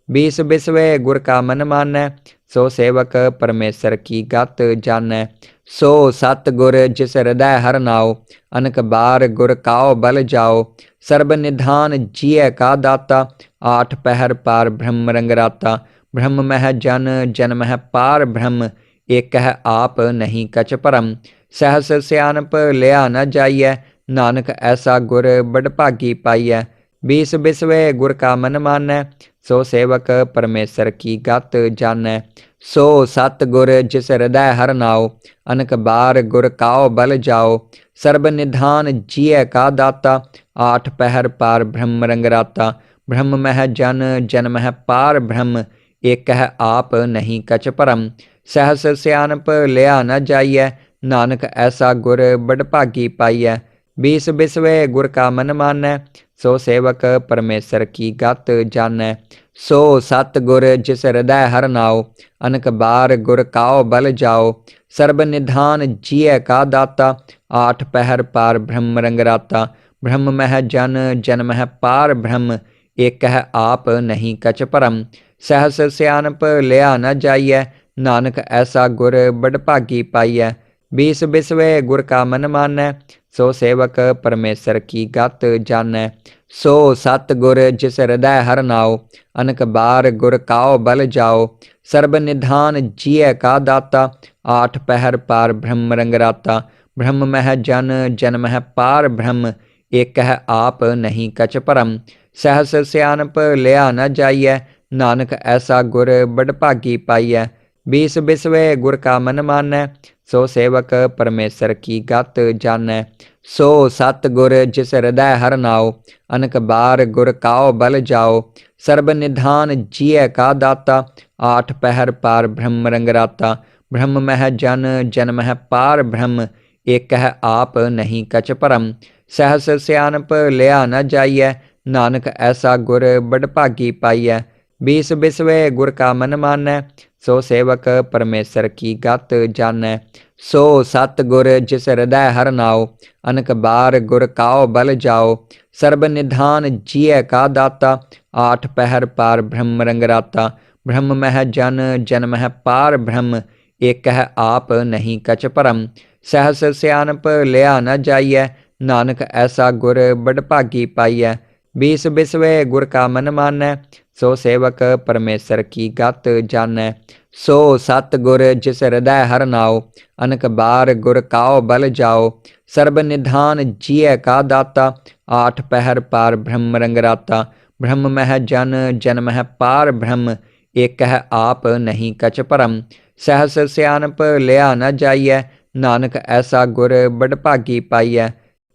बीस बिसवे गुर का मन मानै, सो सेवक परमेसर की गत जानै। सो सत गुर जिस हृदय हर नाओ, अनक बार गुर काओ बल जाओ। सर्ब निधान जिय का दाता, आठ पहर पार ब्रह्म रंगराता। ब्रह्म मह जन जन मह पार ब्रह्म, एक है आप नहीं कछ परम। सहस सियानप लिया न जाइय, नानक ऐसा गुर बड़भागी पाइय। बीस बिसवे गुर का मन मानै, सो सेवक परमेसर की गत जानै। सो सत गुर जिस हृदय हर नाओ, अनक बार गुर काओ बल जाओ। सर्ब निधान जिय का दाता, आठ पहर पार ब्रह्म रंगराता। ब्रह्म मह जन जन मह पार ब्रह्म, एक है आप नहीं कछ परम। सहस सियानप लिया न जाइय, नानक ऐसा गुर बड़भागी पाइय। बीस बिसवे गुर का मन मानै, सो सेवक परमेसर की गत जानै। सो सत गुर जिस हृदय हर नाओ, अनक बार गुर काओ बल जाओ। सर्ब निधान जिय का दाता, आठ पहर पार ब्रह्म रंगराता। ब्रह्म मह जन जन मह पार ब्रह्म, एक है आप नहीं कछ परम। सहस सियानप लिया न जाइय, नानक ऐसा गुर बड़भागी पाइय। बीस बिसवे गुर का मन मानै, सो सेवक परमेसर की गत जानै। सो सत गुर जिस हृदय हर नाओ, अनक बार गुर काओ बल जाओ। सर्ब निधान जिय का दाता, आठ पहर पार ब्रह्म रंगराता। ब्रह्म मह जन जन मह पार ब्रह्म, एक है आप नहीं कछ परम। सहस सियानप लिया न जाइय, नानक ऐसा गुर बड़भागी पाइय। बीस बिसवे गुर का मन मानै, सो सेवक परमेसर की गत जानै। सो सत गुर जिस हृदय हर नाओ, अनक बार गुर काओ बल जाओ। सर्ब निधान जिय का दाता, आठ पहर पार ब्रह्म रंगराता। ब्रह्म मह जन जन मह पार ब्रह्म, एक है आप नहीं कछ परम। सहस सियानप लिया न जाइय, नानक ऐसा गुर बड़भागी पाइय। बीस बिसवे गुर का मन मानै, सो सेवक परमेसर की गत जानै। सो सत गुर जिस हृदय हर नाओ, अनक बार गुर काओ बल जाओ। सर्ब निधान जिय का दाता, आठ पहर पार ब्रह्म रंगराता। ब्रह्म मह जन जन मह पार ब्रह्म, एक है आप नहीं कछ परम। सहस सियानप लिया न जाइय, नानक ऐसा गुर बड़भागी पाइय। बीस बिसवे गुर का मन मानै, सो सेवक परमेसर की गत जानै। सो सत गुर जिस हृदय हर नाओ, अनक बार गुर काओ बल जाओ। सर्ब निधान जिय का दाता, आठ पहर पार ब्रह्म रंगराता। ब्रह्म मह जन जन मह पार ब्रह्म, एक है आप नहीं कछ परम। सहस सियानप लिया न जाइय, नानक ऐसा गुर बड़भागी पाइय।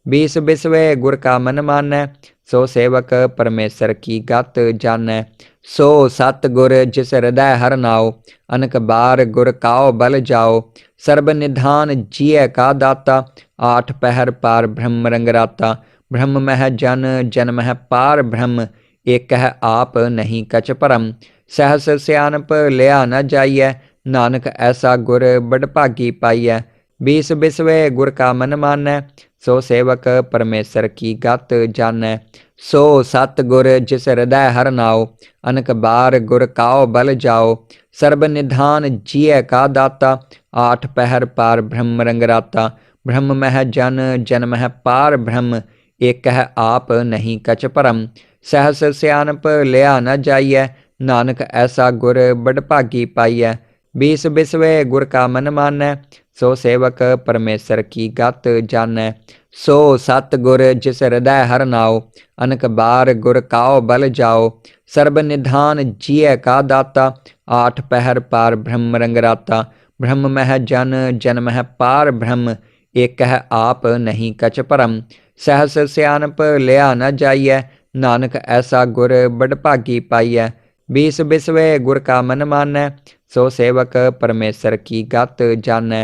बीस बिसवे गुर का मन मानै, सो सेवक परमेसर की गत जानै। सो सत गुर जिस हृदय हर नाओ, अनक बार गुर काओ बल जाओ। सर्ब निधान जिय का दाता, आठ पहर पार ब्रह्म रंगराता। ब्रह्म मह जन जन मह पार ब्रह्म, एक है आप नहीं कछ परम। सहस सियानप लिया न जाइय, नानक ऐसा गुर बड़भागी पाइय। बीस बिसवे गुर का मन मानै, सो सेवक परमेसर की गत जानै। सो सत गुर जिस हृदय हर नाओ, अनक बार गुर काओ बल जाओ। सर्ब निधान जिय का दाता, आठ पहर पार ब्रह्म रंगराता। ब्रह्म मह जन जन मह पार ब्रह्म, एक है आप नहीं कछ परम। सहस सियानप लिया न जाइय, नानक ऐसा गुर बड़भागी पाइय। बीस बिसवे गुर का मन मानै, सो सेवक परमेसर की गत जानै। सो सत गुर जिस हृदय हर नाओ, अनक बार गुर काओ बल जाओ। सर्ब निधान जिय का दाता, आठ पहर पार ब्रह्म रंगराता। ब्रह्म मह जन जन मह पार ब्रह्म, एक है आप नहीं कछ परम। सहस सियानप लिया न जाइय, नानक ऐसा गुर बड़भागी पाइय। बीस बिसवे गुर का मन मानै, सो सेवक परमेसर की गत जानै।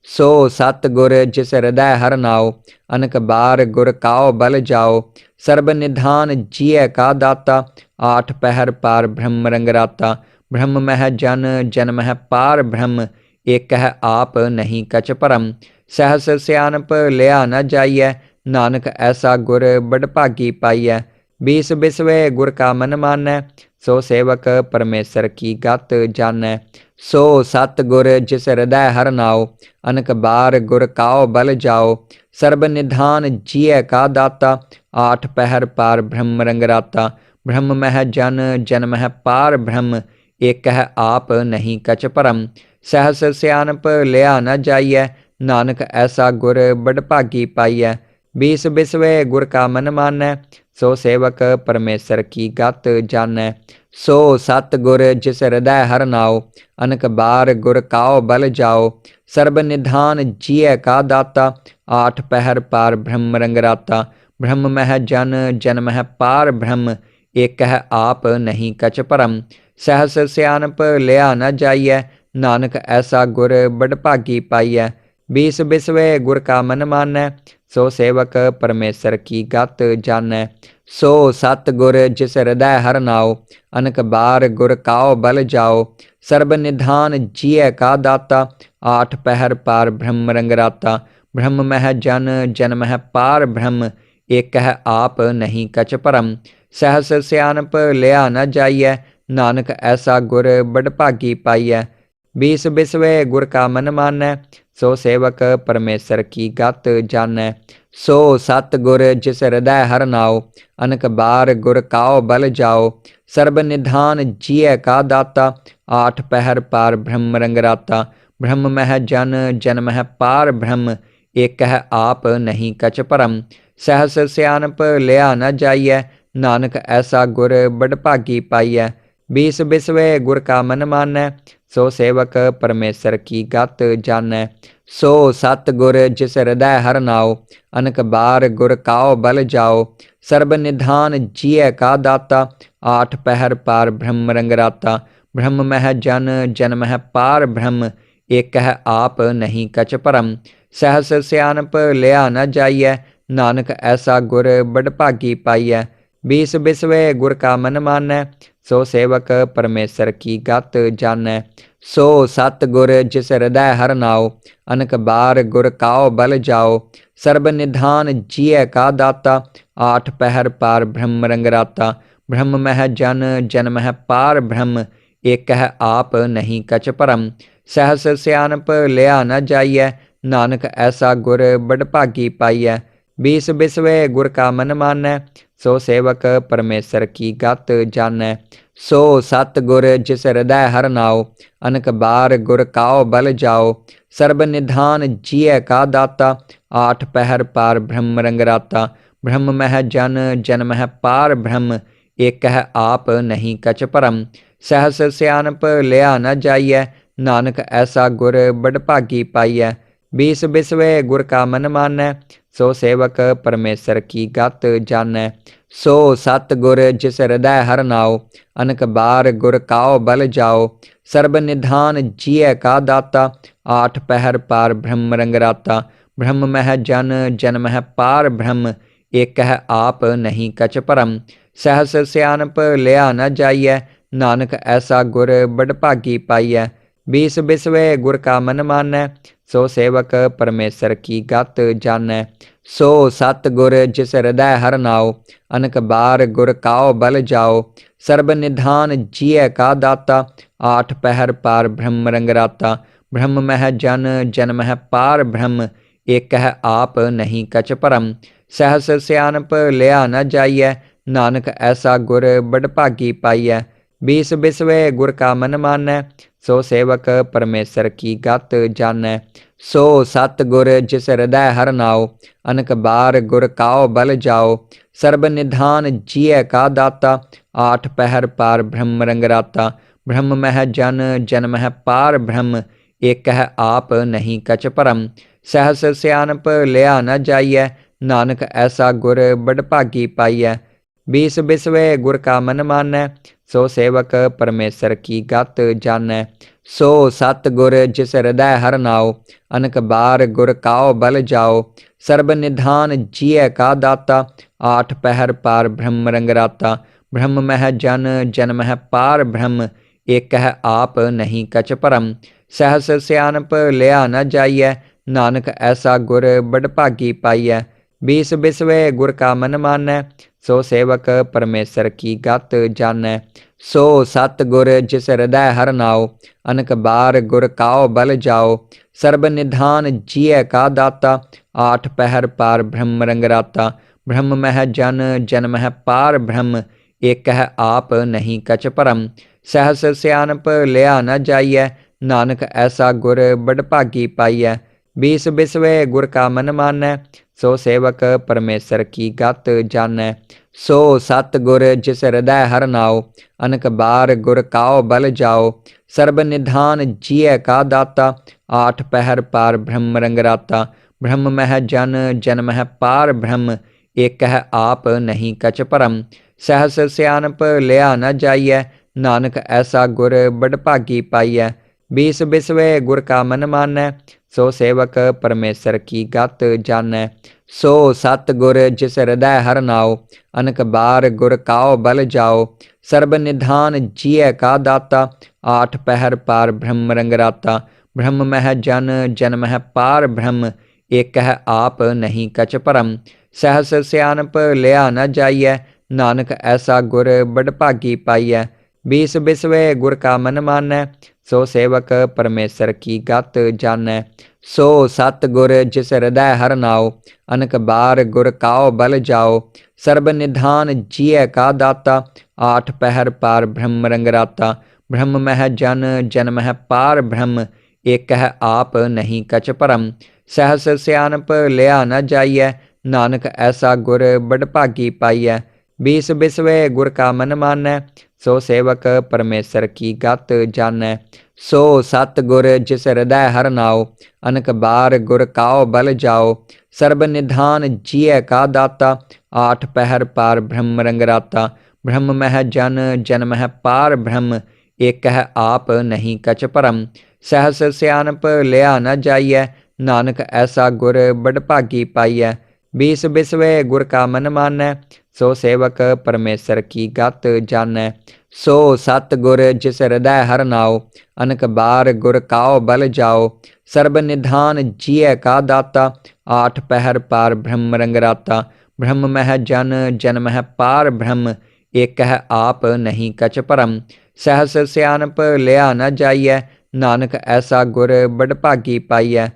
सो सत गुर जिस हृदय हर नाओ, अनक बार गुर काओ बल जाओ। सर्ब निधान जिय का दाता, आठ पहर पार ब्रह्म रंगराता। ब्रह्म मह जन जन मह पार ब्रह्म, एक है आप नहीं कछ परम। सहस सियानप लिया न जाइय, नानक ऐसा गुर बड़भागी पाइय। बीस बिसवे गुर का मन मानै, सो सेवक परमेसर की गत जानੈ। सो सतगुर जिस हृदय हर नाओ, अनक बार गुर काओ बल जाओ। सर्ब निधान जिय का दाता, आठ पहर पार ब्रह्म रंगराता। ब्रह्म मह जन जन मह पार ब्रह्म, एक है आप नहीं कछ परम। सहस सियानप लिया न जाइय, नानक ऐसा गुर बड़भागी पाइय। बीस बिसवे गुर का मन मानੈ, सो सेवक परमेसर की गत जानੈ। सो सतगुर जिस हृदय हर नाओ, अनक बार गुर काओ बल जाओ। सर्ब निधान जिय का दाता, आठ पहर पार ब्रह्म रंगराता। ब्रह्म मह जन जन मह पार ब्रह्म, एक है आप नहीं कछ परम। सहस सियानप लिया न जाइय, नानक ऐसा गुर बड़भागी पाइय। बीस बिसवे गुर का मन मानੈ, सो सेवक परमेसर की गत जानੈ। सो सतगुर जिस हृदय हर नाओ, अनक बार गुर काओ बल जाओ। सर्ब निधान जिय का दाता, आठ पहर पार ब्रह्म रंगराता। ब्रह्म मह जन जन मह पार ब्रह्म, एक है आप नहीं कछ परम। सहस सियानप लिया न जाइय, नानक ऐसा गुर बड़भागी पाइय। बीस बिसवे गुर का मन मानੈ, सो सेवक परमेसर की गत जानੈ। सो सतगुर जिस हृदय हर नाओ, अनक बार गुर काओ बल जाओ। सर्ब निधान जिय का दाता, आठ पहर पार ब्रह्म रंगराता। ब्रह्म मह जन जन मह पार ब्रह्म, एक है आप नहीं कछ परम। सहस सियानप लिया न जाइय, नानक ऐसा गुर बड़भागी पाइय। बीस बिसवे गुर का मन मानੈ, सो सेवक परमेसर की गत जानੈ। सो सतगुर जिस हृदय हर नाओ, अनक बार गुर काओ बल जाओ। सर्ब निधान जिय का दाता, आठ पहर पार ब्रह्म रंगराता। ब्रह्म मह जन जन मह पार ब्रह्म, एक है आप नहीं कछ परम। सहस सियानप लिया न जाइय, नानक ऐसा गुर बड़भागी पाइय। बीस बिसवे गुर का मन मानੈ, सो सेवक परमेसर की गत जानੈ। सो सतगुर जिस हृदय हर नाओ, अनक बार गुर काओ बल जाओ। सर्ब निधान जिय का दाता, आठ पहर पार ब्रह्म रंगराता। ब्रह्म मह जन जन मह पार ब्रह्म, एक है आप नहीं कछ परम। सहस सियानप लिया न जाइय, नानक ऐसा गुर बड़भागी पाइय। बीस बिसवे गुर का मन मानੈ, सो सेवक परमेसर की गत जानੈ। सो सतगुर जिस हृदय हर नाओ, अनक बार गुर काओ बल जाओ। सर्ब निधान जिय का दाता, आठ पहर पार ब्रह्म रंगराता। ब्रह्म मह जन जन मह पार ब्रह्म, एक है आप नहीं कछ परम। सहस सियानप लिया न जाइय, नानक ऐसा गुर बड़भागी पाइय। बीस बिसवे गुर का मन मानੈ, सो सेवक परमेसर की गत जानੈ। सो सतगुर जिस हृदय हर नाओ, अनक बार गुर काओ बल जाओ। सर्ब निधान जिय का दाता, आठ पहर पार ब्रह्म रंगराता। ब्रह्म मह जन जन मह पार ब्रह्म, एक है आप नहीं कछ परम। सहस सियानप लिया न जाइय, नानक ऐसा गुर बड़भागी पाइय। बीस बिसवे गुर का मन मानੈ, सो सेवक परमेसर की गत जानੈ। सो सतगुर जिस हृदय हर नाओ, अनक बार गुर काओ बल जाओ। सर्ब निधान जिय का दाता, आठ पहर पार ब्रह्म रंगराता। ब्रह्म मह जन जन मह पार ब्रह्म, एक है आप नहीं कछ परम। सहस सियानप लिया न जाइय, नानक ऐसा गुर बड़भागी पाइय। बीस बिसवे गुर का मन मानੈ, सो सेवक परमेसर की गत जानੈ। सो सतगुर जिस हृदय हर नाओ, अनक बार गुर काओ बल जाओ। सर्ब निधान जिय का दाता, आठ पहर पार ब्रह्म रंगराता। ब्रह्म मह जन जन मह पार ब्रह्म, एक है आप नहीं कछ परम। सहस सियानप लिया न जाइय, नानक ऐसा गुर बड़भागी पाइय। बीस बिसवे गुर का मन मानੈ, सो सेवक परमेसर की गत जानੈ। सो सतगुर जिस हृदय हर नाओ, अनक बार गुर काओ बल जाओ। सर्ब निधान जिय का दाता, आठ पहर पार ब्रह्म रंगराता। ब्रह्म मह जन जन मह पार ब्रह्म, एक है आप नहीं कछ परम। सहस सियानप लिया न जाइय, नानक ऐसा गुर बड़भागी पाइय। बीस बिसवे गुर का मन मानੈ, सो सेवक परमेसर की गत जानੈ। सो सतगुर जिस हृदय हर नाओ, अनक बार गुर काओ बल जाओ। सर्ब निधान जिय का दाता, आठ पहर पार ब्रह्म रंगराता। ब्रह्म मह जन जन मह पार ब्रह्म, एक है आप नहीं कछ परम। सहस सियानप लिया न जाइय, नानक ऐसा गुर बड़ भागी पाइय। बीस बिसवे गुर का मन मानੈ, सो सेवक परमेसर की गत जानੈ। सो सतगुर जिस हृदय हर नाओ, अनक बार गुर काओ बल जाओ। सर्ब निधान जिय का दाता, आठ पहर पार ब्रह्म रंगराता। ब्रह्म मह जन जन मह पार ब्रह्म, एक है आप नहीं कछ परम। सहस सियानप लिया न जाइय, नानक ऐसा गुर बड़ भागी पाइय। बीस बिसवे गुर का मन मानੈ, सो सेवक परमेसर की गत जानੈ। सो सतगुर जिस हृदय हर नाओ, अनक बार गुर काओ बल जाओ। सर्ब निधान जिय का दाता, आठ पहर पार ब्रह्म रंगराता। ब्रह्म मह जन जन मह पार ब्रह्म, एक है आप नहीं कछ परम। सहस सियानप लिया न जाइय, नानक ऐसा गुर बड़ भागी पाइय। बीस बिसवे गुर का मन मानੈ, सो सेवक परमेसर की गत जानੈ। सो सतगुर जिस हृदय हर नाओ, अनक बार गुर काओ बल जाओ। सर्ब निधान जिय का दाता, आठ पहर पार ब्रह्म रंगराता। ब्रह्म मह जन जन मह पार ब्रह्म, एक है आप नहीं कछ परम। सहस सियानप लिया न जाइय, नानक ऐसा गुर बड़ भागी पाइय। बीस बिसवे गुर का मन मानੈ, सो सेवक परमेसर की गत जानੈ। सो सतगुर जिस हृदय हर नाओ, अनक बार गुर काओ बल जाओ। सर्ब निधान जिय का दाता, आठ पहर पार ब्रह्म रंगराता। ब्रह्म मह जन जन मह पार ब्रह्म, एक है आप नहीं कछ परम। सहस सियानप लिया न जाइय, नानक ऐसा गुर बड़ भागी पाइय। बीस बिसवे गुर का मन मानੈ, सो सेवक परमेसर की गत जानੈ। सो सतगुर जिस हृदय हर नाओ, अनक बार गुर काओ बल जाओ। सर्ब निधान जिय का दाता, आठ पहर पार ब्रह्म रंगराता। ब्रह्म मह जन जन मह पार ब्रह्म, एक है आप नहीं कछ परम। सहस सियानप लिया न जाइय, नानक ऐसा गुर बड़ भागी पाइय।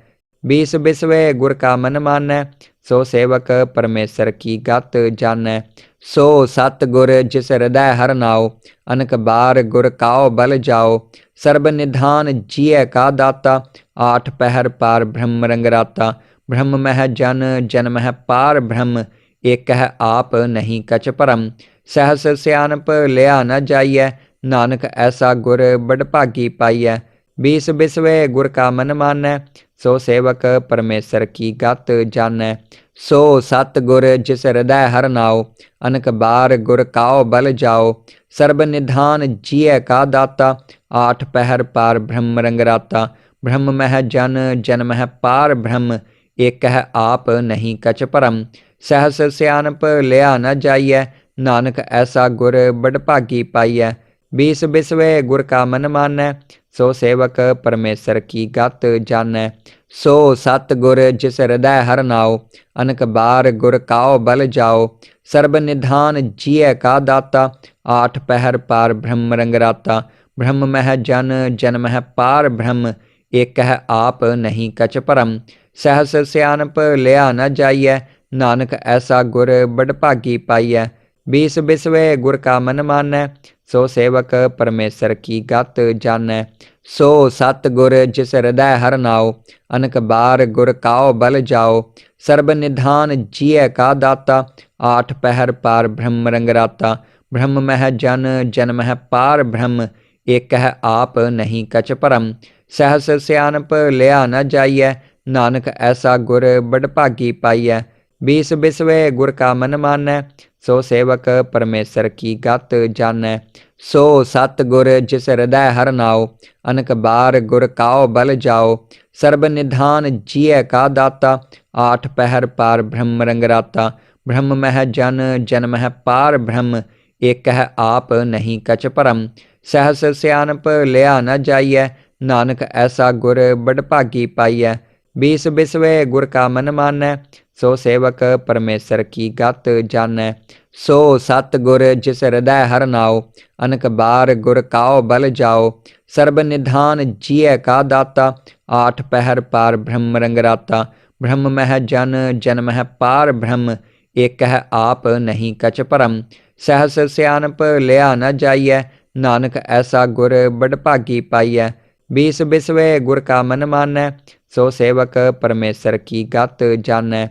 बीस बिसवे गुर का मन मानੈ, सो सेवक परमेसर की गत जानੈ। सो सतगुर जिस हृदय हर नाओ, अनक बार गुर काओ बल जाओ। सर्ब निधान जिय का दाता, आठ पहर पार ब्रह्म रंगराता। ब्रह्म मह जन जन मह पार ब्रह्म, एक है आप नहीं कछ परम। सहस सियानप लिया न जाइय, नानक ऐसा गुर बड़ भागी पाइय। बीस बिसवे गुर का मन मानੈ, सो सेवक परमेसर की गत जानੈ। सो सतगुर जिस हृदय हर नाओ, अनक बार गुर काओ बल जाओ। सर्ब निधान जिय का दाता, आठ पहर पार ब्रह्म रंगराता। ब्रह्म मह जन जन मह पार ब्रह्म, एक है आप नहीं कछ परम। सहस सियानप लिया न जाइय, नानक ऐसा गुर बड़ भागी पाइय। बीस बिसवे गुर का मन मानੈ, सो सेवक परमेसर की गत जानੈ। सो सतगुर जिस हृदय हर नाओ, अनक बार गुर काओ बल जाओ। सर्ब निधान जिय का दाता, आठ पहर पार ब्रह्म रंगराता। ब्रह्म मह जन जन मह पार ब्रह्म, एक है आप नहीं कछ परम। सहस सियानप लिया न जाइय, नानक ऐसा गुर बड़ भागी पाइय। बीस बिसवे गुर का मन मानੈ, सो सेवक परमेसर की गत जानੈ। सो सतगुर जिस हृदय हर नाओ, अनक बार गुर काओ बल जाओ। सर्ब निधान जिय का दाता, आठ पहर पार ब्रह्म रंगराता। ब्रह्म मह जन जन मह पार ब्रह्म, एक है आप नहीं कछ परम। सहस सियानप लिया न जाइय, नानक ऐसा गुर बड़ भागी पाइय। बीस बिसवे गुर का मन मानੈ, सो सेवक परमेसर की गत जानੈ। सो सतगुर जिस हृदय हर नाओ, अनक बार गुर काओ बल जाओ। सर्ब निधान जिय का दाता, आठ पहर पार ब्रह्म रंगराता। ब्रह्म मह जन जन मह पार ब्रह्म, एक है आप नहीं कछ परम। सहस सियानप लिया न जाइय, नानक ऐसा गुर बड़ भागी पाइय। बीस बिसवे गुर का मन मानੈ, सो सेवक परमेसर की गत जानੈ। सो सतगुर जिस हृदय हर नाओ, अनक बार गुर काओ बल जाओ। सर्ब निधान जिय का दाता, आठ पहर पार ब्रह्म रंगराता। ब्रह्म मह जन जन मह पार ब्रह्म, एक है आप नहीं कछ परम। सहस सियानप लिया न जाइय, नानक ऐसा गुर बड़ भागी पाइय। बीस बिसवे गुर का मन मानै, सो सेवक परमेश्वर की गत जानै।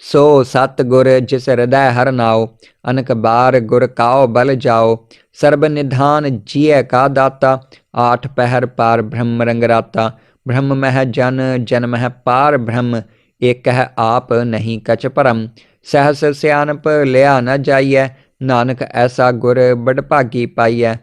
सो सतगुर जिस हृदय हर नाओ, अनक बार गुर काओ बल जाओ। सर्ब निधान जिय का दाता, आठ पहर पार ब्रह्म रंगराता। ब्रह्म मह जन जन मह पार ब्रह्म, एक है आप नहीं कछ परम। सहस सियानप लिया न जाइय, नानक ऐसा गुर बड़ भागी पाइय।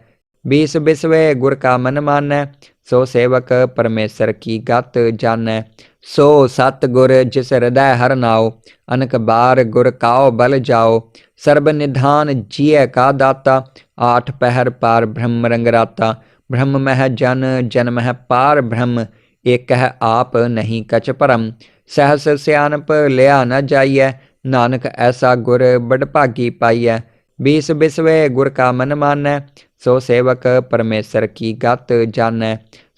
बीस बिसवे गुर का मन मानै, सो सेवक परमेश्वर की गत जानै। सो सतगुर जिस हृदय हर नाओ, अनक बार गुर काओ बल जाओ। सर्ब निधान जिय का दाता, आठ पहर पार ब्रह्म रंगराता। ब्रह्म मह जन जन मह पार ब्रह्म, एक है आप नहीं कछ परम। सहस सियानप लिया न जाइय, नानक ऐसा गुर बड़ भागी पाइय। बीस बिसवे गुर का मन मानै, सो सेवक परमेश्वर की गत जानै।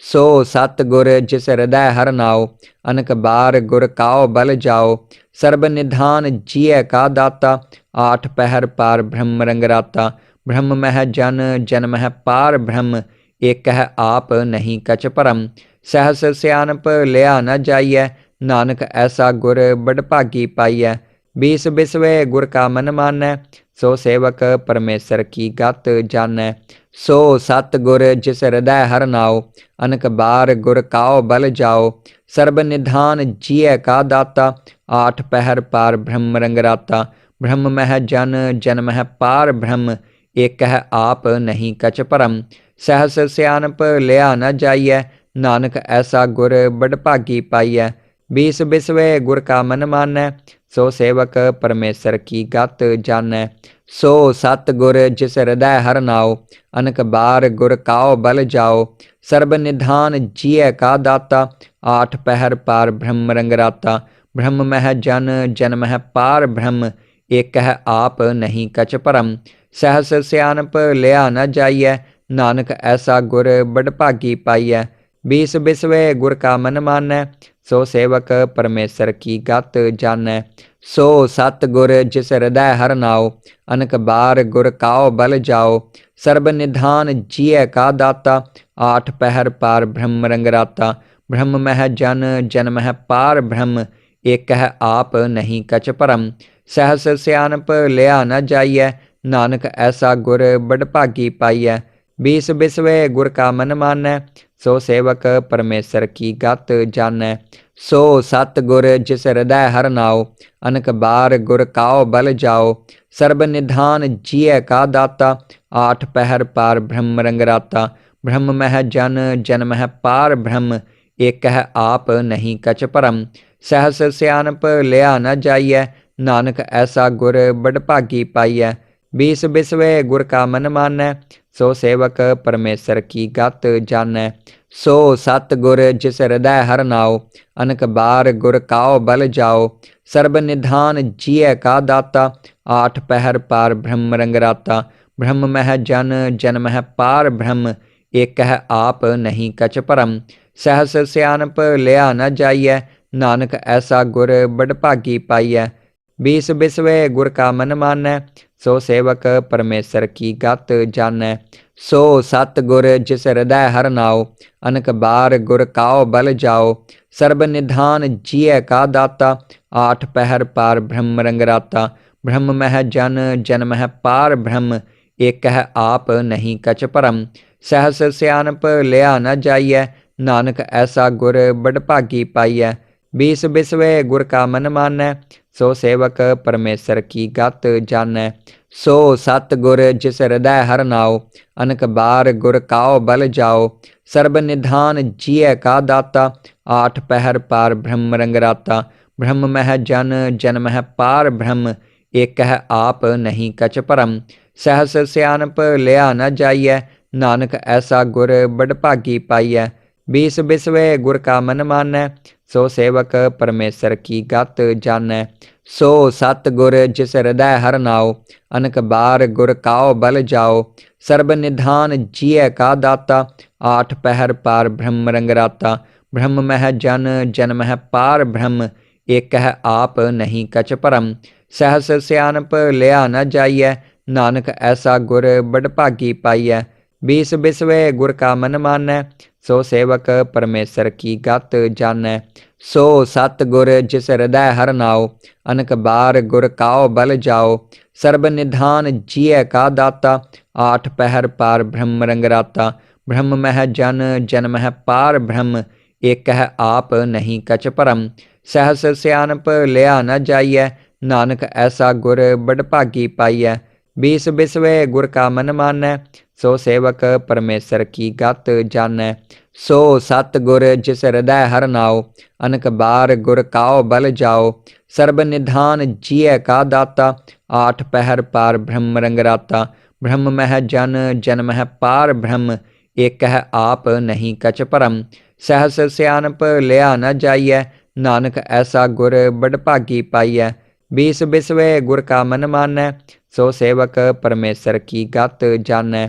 सो सतगुर जिस हृदय हर नाओ, अनक बार गुर काओ बल जाओ। सर्ब निधान जिय का दाता, आठ पहर पार ब्रह्म रंगराता। ब्रह्म मह जन जन मह पार ब्रह्म, एक है आप नहीं कछ परम। सहस सियानप लिया न जाइय, नानक ऐसा गुर बड़ भागी पाइय। बीस बिसवे गुर का मन मानै, सो सेवक परमेश्वर की गत जानै। सो सतगुर जिस हृदय हर नाओ, अनक बार गुर काओ बल जाओ। सर्ब निधान जिय का दाता, आठ पहर पार ब्रह्म रंगराता। ब्रह्म मह जन जन मह पार ब्रह्म, एक है आप नहीं कछ परम। सहस सियानप लिया न जाइय, नानक ऐसा गुर बड़ भागी पाइय। बीस बिसवे गुर का मन मानै, सो सेवक परमेश्वर की गत जानै। सो सतगुर जिस हृदय हर नाओ, अनक बार गुर काओ बल जाओ। सर्ब निधान जिय का दाता, आठ पहर पार ब्रह्म रंगराता। ब्रह्म मह जन जन मह पार ब्रह्म, एक है आप नहीं कछ परम। सहस सियानप लिया न जाइय, नानक ऐसा गुर बड़ भागी पाइय। बीस बिसवे गुर का मन मानै, सो सेवक परमेश्वर की गत जानै। सो सतगुर जिस हृदय हर नाओ, अनक बार गुर काओ बल जाओ। सर्ब निधान जिय का दाता, आठ पहर पार ब्रह्म रंगराता। ब्रह्म मह जन जन मह पार ब्रह्म, एक है आप नहीं कछ परम। सहस सियानप लिया न जाइय, नानक ऐसा गुर बड़ भागी पाइय। बीस बिसवे गुर का मन मानै, सो सेवक परमेश्वर की गत जानै। सो सतगुर जिस हृदय हर नाओ, अनक बार गुर काओ बल जाओ। सर्ब निधान जिय का दाता, आठ पहर पार ब्रह्म रंगराता। ब्रह्म मह जन जन मह पार ब्रह्म, एक है आप नहीं कछ परम। सहस सियानप लिया न जाइय, नानक ऐसा गुर बड़ भागी पाइय। बीस बिसवे गुर का मन मानै, सो सेवक परमेश्वर की गत जानै। सो सतगुर जिस हृदय हर नाओ, अनक बार गुर काओ बल जाओ। सर्ब निधान जिय का दाता, आठ पहर पार ब्रह्म रंगराता। ब्रह्म मह जन जन मह पार ब्रह्म, एक है आप नहीं कछ परम। सहस सियानप लिया न जाइय, नानक ऐसा गुर बड़ भागी पाइय। बीस बिसवे गुर का मन मानै, सो सेवक परमेश्वर की गत जानै। सो सतगुर जिस हृदय हर नाओ, अनक बार गुर काओ बल जाओ। सर्ब निधान जिय का दाता, आठ पहर पार ब्रह्म रंगराता। ब्रह्म मह जन जन मह पार ब्रह्म, एक है आप नहीं कछ परम। सहस सियानप लिया न जाइय, नानक ऐसा गुर बड़ भागी पाइय। बीस बिसवे गुर का मन मानै, सो सेवक परमेश्वर की गत जानै। सो सतगुर जिस हृदय हर नाओ, अनक बार गुर काओ बल जाओ। सर्ब निधान जिय का दाता, आठ पहर पार ब्रह्म रंगराता। ब्रह्म मह जन जन मह पार ब्रह्म, एक है आप नहीं कछ परम। सहस सियानप लिया न जाइय, नानक ऐसा गुर बड़ भागी पाइय। बीस बिसवे गुर का मन मानै, सो सेवक परमेसर की गत जानै। सो सतगुर जिस हृदय हर नाओ, अनक बार गुर काओ बल जाओ। सर्ब निधान जिय का दाता, आठ पहर पार ब्रह्म रंगराता। ब्रह्म मह जन, जन मह पार ब्रह्म, एक है आप नहीं कछ परम। सहस सियानप लिया न जाइय, नानक ऐसा गुर बड़ भागी पाइय। बीस बिसवे गुर का मन मानै, सो सेवक परमेसर की गत जानै। सो सतगुर जिस हृदय हर नाओ, अनक बार गुर काओ बल जाओ। सर्ब निधान जिय का दाता, आठ पहर पार ब्रह्म रंगराता। ब्रह्म मह जन, जन मह पार ब्रह्म, एक है आप नहीं कछ परम। सहस सियानप लिया न जाइय, नानक ऐसा गुर बड़ भागी पाइय। बीस बिसवे गुर का मन मानै, सो सेवक परमेसर की गत जानै। सो सतगुर जिस हृदय हर नाओ, अनक बार गुर काओ बल जाओ। सर्ब निधान जिय का दाता, आठ पहर पार ब्रह्म रंगराता। ब्रह्म मह जन, जन मह पार ब्रह्म, एक है आप नहीं कछ परम। सहस सियानप लिया न जाइय, नानक ऐसा गुर बड़ भागी पाइय। बीस बिसवे गुर का मन मानै, सो सेवक परमेसर की गत जानै।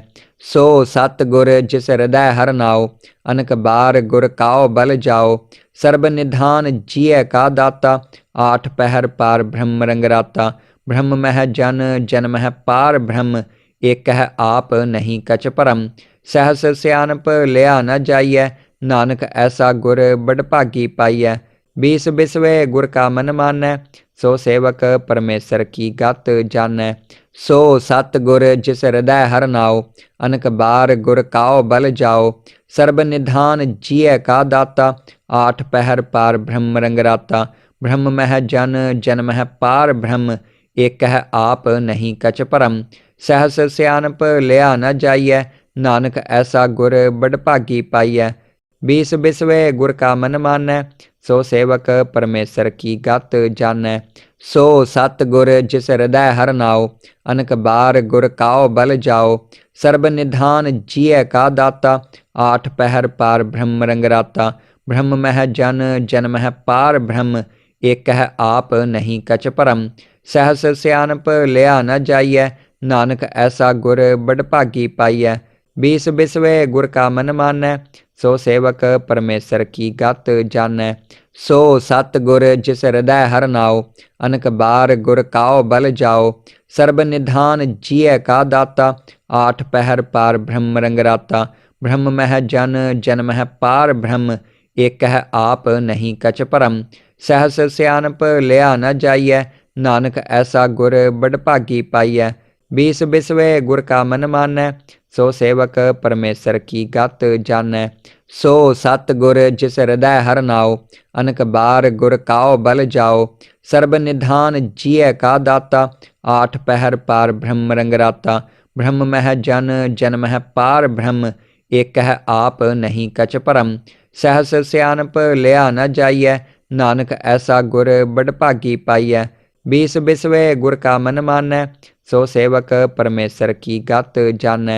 सो सतगुर जिस हृदय हर नाओ, अनक बार गुर काओ बल जाओ। सर्ब निधान जिय का दाता, आठ पहर पार ब्रह्म रंगराता। ब्रह्म मह जन, जन मह पार ब्रह्म, एक है आप नहीं कछ परम। सहस सियानप लिया न जाइय, नानक ऐसा गुर बड़ भागी पाइय। बीस बिसवे गुर का मन मानै, सो सेवक परमेसर की गत जानै। सो सतगुर जिस हृदय हर नाओ, अनक बार गुर काओ बल जाओ। सर्ब निधान जिय का दाता, आठ पहर पार ब्रह्म रंगराता। ब्रह्म मह जन, जन मह पार ब्रह्म, एक है आप नहीं कछ परम। सहस सियानप लिया न जाइय, नानक ऐसा गुर बड़ भागी पाइय। बीस बिसवे गुर का मन मानै, सो सेवक परमेसर की गत जानै। सो सतगुर जिस हृदय हर नाओ, अनक बार गुर काओ बल जाओ। सर्ब निधान जिय का दाता, आठ पहर पार ब्रह्म रंगराता। ब्रह्म मह जन, जन मह पार ब्रह्म, एक है आप नहीं कछ परम। सहस सियानप लिया न जाइय, नानक ऐसा गुर बड़ भागी पाइय। बीस बिसवे गुर का मन मानै, सो सेवक परमेसर की गत जानै। सो सतगुर जिस हृदय हर नाओ, अनक बार गुर काओ बल जाओ। सर्ब निधान जिय का दाता, आठ पहर पार ब्रह्म रंगराता। ब्रह्म मह जन, जन मह पार ब्रह्म, एक है आप नहीं कछ परम। सहस सियानप लिया न जाइय, नानक ऐसा गुर बड़ भागी पाइय। बीस बिसवे गुर का मन मानै, सो सेवक परमेसर की गत जानै। सो सतगुर जिस हृदय हर नाओ, अनक बार गुर काओ बल जाओ। सर्ब निधान जिय का दाता, आठ पहर पार ब्रह्म रंगराता। ब्रह्म मह जन, जन मह पार ब्रह्म, एक है आप नहीं कछ परम। सहस सियानप लिया न जाइय, नानक ऐसा गुर बड़ भागी पाइय। बीस बिसवे गुर का मन मानै, सो सेवक परमेसर की गत जानै।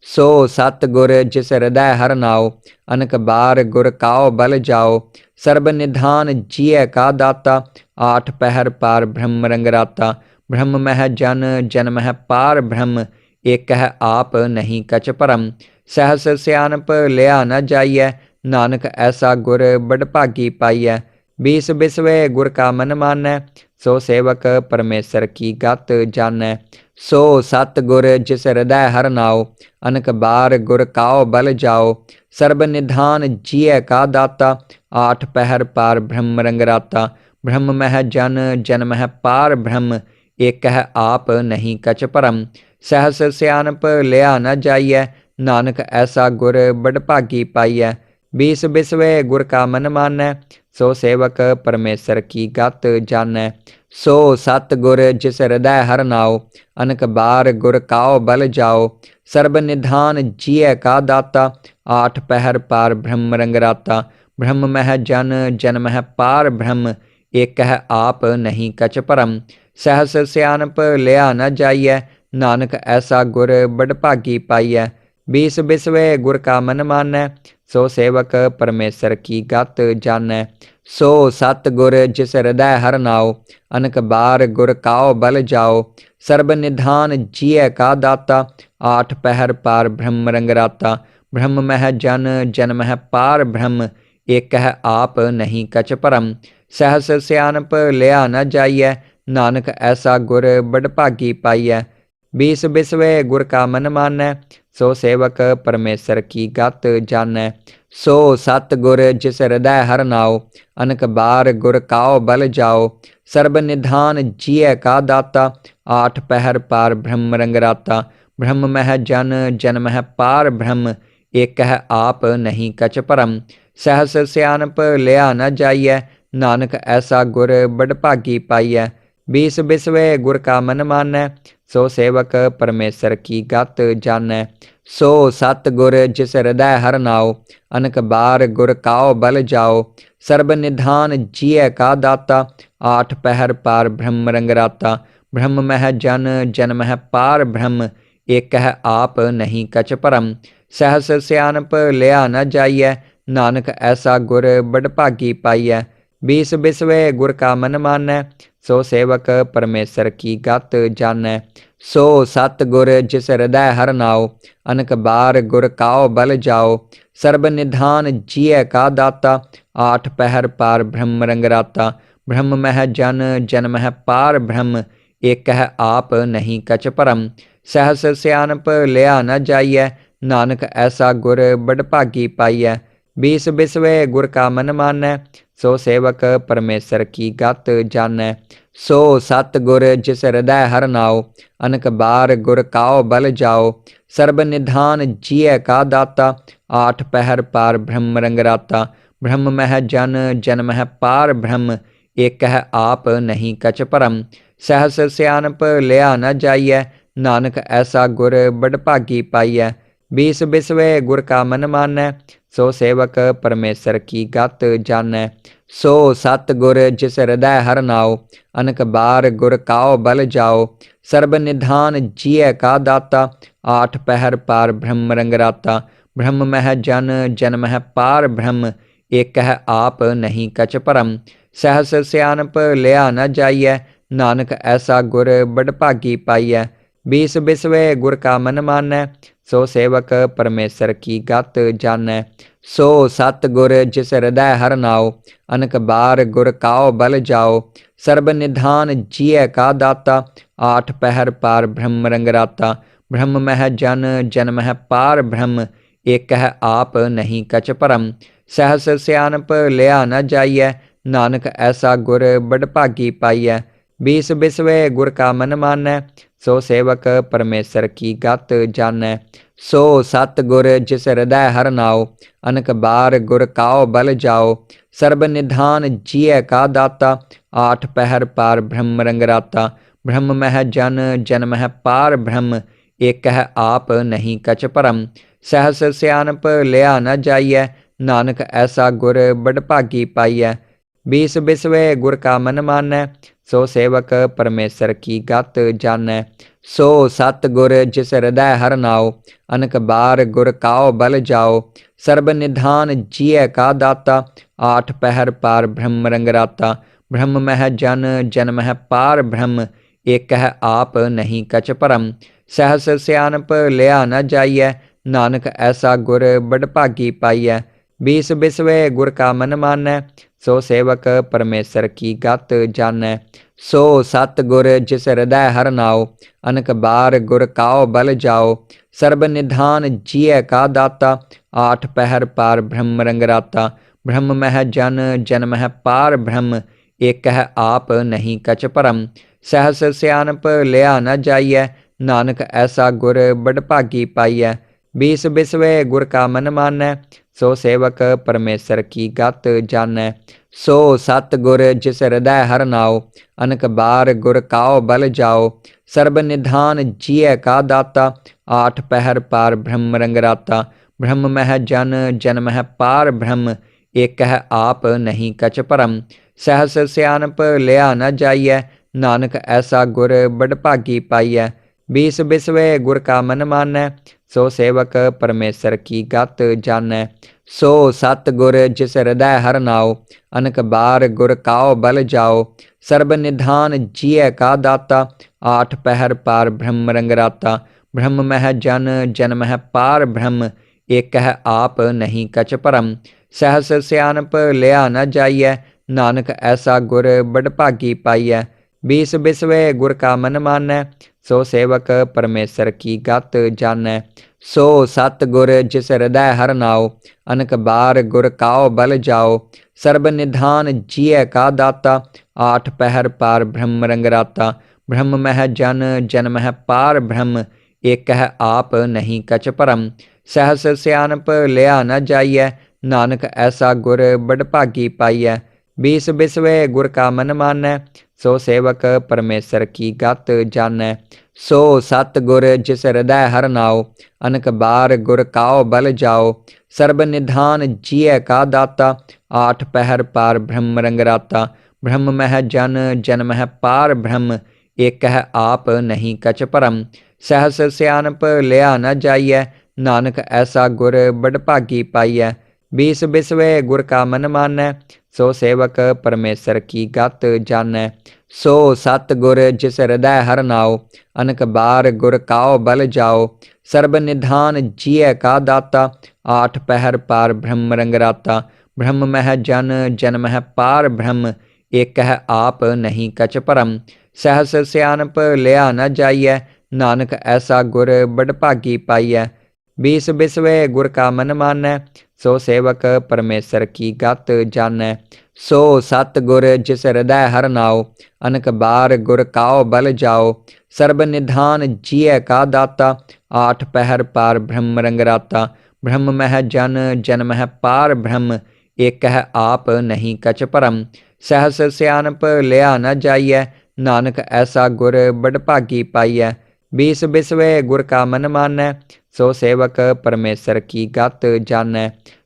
सो सतगुर जिस हृदय हर नाओ, अनक बार गुर काओ बल जाओ। सर्ब निधान जिय का दाता, आठ पहर पार ब्रह्म रंगराता। ब्रह्म मह जन, जन मह पार ब्रह्म, एक है आप नहीं कछ परम। सहस सियानप लिया न जाइय, नानक ऐसा गुर बड़ भागी पाइय। बीस बिसवे गुर का मन मानै, सो सेवक परमेसर की गत जानै। सो सतगुर जिस हृदय हर नाओ, अनक बार गुर काओ बल जाओ। सर्ब निधान जिय का दाता, आठ पहर पार ब्रह्म रंगराता। ब्रह्म मह जन, जन मह पार ब्रह्म, एक है आप नहीं कछ परम। सहस सियानप लिया न जाइय, नानक ऐसा गुर बड़ भागी पाइय। बीस बिसवे गुर का मन मानै, सो सेवक परमेसर की गत जानै। सो सतगुर जिस हृदय हर नाओ, अनक बार गुर काओ बल जाओ। सर्ब निधान जिय का दाता, आठ पहर पार ब्रह्म रंगराता। ब्रह्म मह जन, जन मह पार ब्रह्म, एक है आप नहीं कछ परम। सहस सियानप लिया न जाइय, नानक ऐसा गुर बड़ भागी पाइय। बीस बिसवे गुर का मन मानੈ, सो सेवक परमेसर की गत जानੈ। सो सत गुर जिस हृदय हर नाओ, अनक बार गुर काओ बल जाओ। सर्ब निधान जिय का दाता, आठ पहर पार ब्रह्म रंग राता। ब्रह्म मह जन जन मह पार ब्रह्म, एक है आप नहीं कछ परम। सहस सियानप लिया न जाइय, नानक ऐसा गुर बड़ भागी पाइय। बीस बिसवे गुर का मन मानੈ, सो सेवक परमेसर की गत जानੈ। सो सत गुर जिस हृदय हर नाओ, अनक बार गुर काओ बल जाओ। सर्ब निधान जिय का दाता, आठ पहर पार ब्रह्म रंग राता। ब्रह्म मह जन जन मह पार ब्रह्म, एक है आप नहीं कछ परम। सहस सियानप लिया न जाइय, नानक ऐसा गुर बड़ भागी पाइय। बीस बिसवे गुर का मन मानੈ, सो सेवक परमेसर की गत जानੈ। सो सत गुर जिस हृदय हर नाओ, अनक बार गुर काओ बल जाओ। सर्ब निधान जिय का दाता, आठ पहर पार ब्रह्म रंग राता। ब्रह्म मह जन जन मह पार ब्रह्म, एक है आप नहीं कछ परम। सहस सियानप लिया न जाइय, नानक ऐसा गुर बड़ भागी पाइय। बीस बिसवे गुर का मन मानੈ, सो सेवक परमेसर की गत जानੈ। सो सत गुर जिस हृदय हर नाओ, अनक बार गुर काओ बल जाओ। सर्ब निधान जिय का दाता, आठ पहर पार ब्रह्म रंग राता। ब्रह्म मह जन जन मह पार ब्रह्म, एक है आप नहीं कछ परम। सहस सियानप लिया न जाइय, नानक ऐसा गुर बड़ भागी पाइय। बीस बिसवे गुर का मन मानੈ, सो सेवक परमेसर की गत जानੈ। सो सत गुर जिस हृदय हर नाओ, अनक बार गुर काओ बल जाओ। सर्ब निधान जिय का दाता, आठ पहर पार ब्रह्म रंग राता। ब्रह्म मह जन जन मह पार ब्रह्म, एक है आप नहीं कछ परम। सहस सियानप लिया न जाइय, नानक ऐसा गुर बड़ भागी पाइय। बीस बिसवे गुर का मन मानੈ, सो सेवक परमेसर की गत जानੈ। सो सत गुर जिस हृदय हर नाओ, अनक बार गुर काओ बल जाओ। सर्ब निधान जिय का दाता, आठ पहर पार ब्रह्म रंग राता। ब्रह्म मह जन जन मह पार ब्रह्म, एक है आप नहीं कछ परम। सहस सियानप लिया न जाइय, नानक ऐसा गुर बड़ भागी पाइय। बीस बिसवे गुर का मन मानੈ, सो सेवक परमेसर की गत जानੈ। सो सत गुर जिस हृदय हर नाओ, अनक बार गुर काओ बल जाओ। सर्ब निधान जिय का दाता, आठ पहर पार ब्रह्म रंग राता। ब्रह्म मह जन जन मह पार ब्रह्म, एक है आप नहीं कछ परम। सहस सियानप लिया न जाइय, नानक ऐसा गुर बड़ भागी पाइय। बीस बिसवे गुर का मन मानੈ, सो सेवक परमेसर की गत जानੈ। सो सत गुर जिस हृदय हर नाओ, अनक बार गुर काओ बल जाओ। सर्ब निधान जिय का दाता, आठ पहर पार ब्रह्म रंग राता। ब्रह्म मह जन जन मह पार ब्रह्म, एक है आप नहीं कछ परम। सहस सियानप लिया न जाइय, नानक ऐसा गुर बड़ भागी पाइय। बीस बिसवे गुर का मन मानੈ, सो सेवक परमेसर की गत जानੈ। सो सत गुर जिस हृदय हर नाओ, अनक बार गुर काओ बल जाओ। सर्ब निधान जिय का दाता, आठ पहर पार ब्रह्म रंग राता। ब्रह्म मह जन जन मह पार ब्रह्म, एक है आप नहीं कछ परम। सहस सियानप लिया न जाइय, नानक ऐसा गुर बड़ भागी पाइय। बीस बिसवे गुर का मन मानੈ, सो सेवक परमेसर की गत जानੈ। सो सत गुर जिस हृदय हर नाओ, अनक बार गुर काओ बल जाओ। सर्ब निधान जिय का दाता, आठ पहर पार ब्रह्म रंग राता। ब्रह्म मह जन जन मह पार ब्रह्म, एक है आप नहीं कछ परम। सहस सियानप लिया न जाइय, नानक ऐसा गुर बड़ भागी पाइय। बीस बिसवे गुर का मन मानੈ, सो सेवक परमेसर की गत जानੈ। सो सत गुर जिस हृदय हर नाओ, अनक बार गुर काओ बल जाओ। सर्ब निधान जिय का दाता, आठ पहर पार ब्रह्म रंग राता। ब्रह्म मह जन जन मह पार ब्रह्म, एक है आप नहीं कछ परम। सहस सियानप लिया न जाइय, नानक ऐसा गुर बड़ भागी पाइय। बीस बिसवे गुर का मन मानੈ, सो सेवक परमेसर की गत जानै। सो सतगुर जिस हृदय हर नाओ, अनक बार गुर काओ बल जाओ। सर्ब निधान जिय का दाता, आठ पहर पार ब्रह्म रंगराता। ब्रह्म मह जन जन मह पार ब्रह्म, एक है आप नहीं कछ परम। सहस सियानप लिया न जाइय, नानक ऐसा गुर बड़ भागी पाइय। बीस बिसवे गुर का मन मानै, सो सेवक परमेसर की गत जानै। सो सतगुर जिस हृदय हर नाओ, अनक बार गुर काओ बल जाओ। सर्ब निधान जिय का दाता, आठ पहर पार ब्रह्म रंगराता। ब्रह्म मह जन जन मह पार ब्रह्म, एक है आप नहीं कछ परम। सहस सियानप लिया न जाइय, नानक ऐसा गुर बड़ भागी पाइय। बीस बिसवे गुर का मन मानै, सो सेवक परमेसर की गत जानै। सो सतगुर जिस हृदय हर नाओ, अनक बार गुर काओ बल जाओ। सर्ब निधान जिय का दाता, आठ पहर पार ब्रह्म रंगराता। ब्रह्म मह जन जन मह पार ब्रह्म, एक है आप नहीं कछ परम। सहस सियानप लिया न जाइय, नानक ऐसा गुर बड़ भागी पाइय। बीस बिसवे गुर का मन मानै, सो सेवक परमेसर की गत जानै। सो सतगुर जिस हृदय हर नाओ, अनक बार गुर काओ बल जाओ। सर्ब निधान जिय का दाता, आठ पहर पार ब्रह्म रंगराता। ब्रह्म मह जन जन मह पार ब्रह्म, एक है आप नहीं कछ परम। सहस सियानप लिया न जाइय, नानक ऐसा गुर बड़ भागी पाइय। बीस बिसवे गुर का मन मानै, सो सेवक परमेसर की गत जानै। सो सतगुर जिस हृदय हर नाओ, अनक बार गुर काओ बल जाओ। सर्ब निधान जिय का दाता, आठ पहर पार ब्रह्म रंगराता। ब्रह्म मह जन जन मह पार ब्रह्म, एक है आप नहीं कछ परम। सहस सियानप लिया न जाइय, नानक ऐसा गुर बड़ भागी पाइय। बीस बिसवे गुर का मन मानै, सो सेवक परमेसर की गत जानै।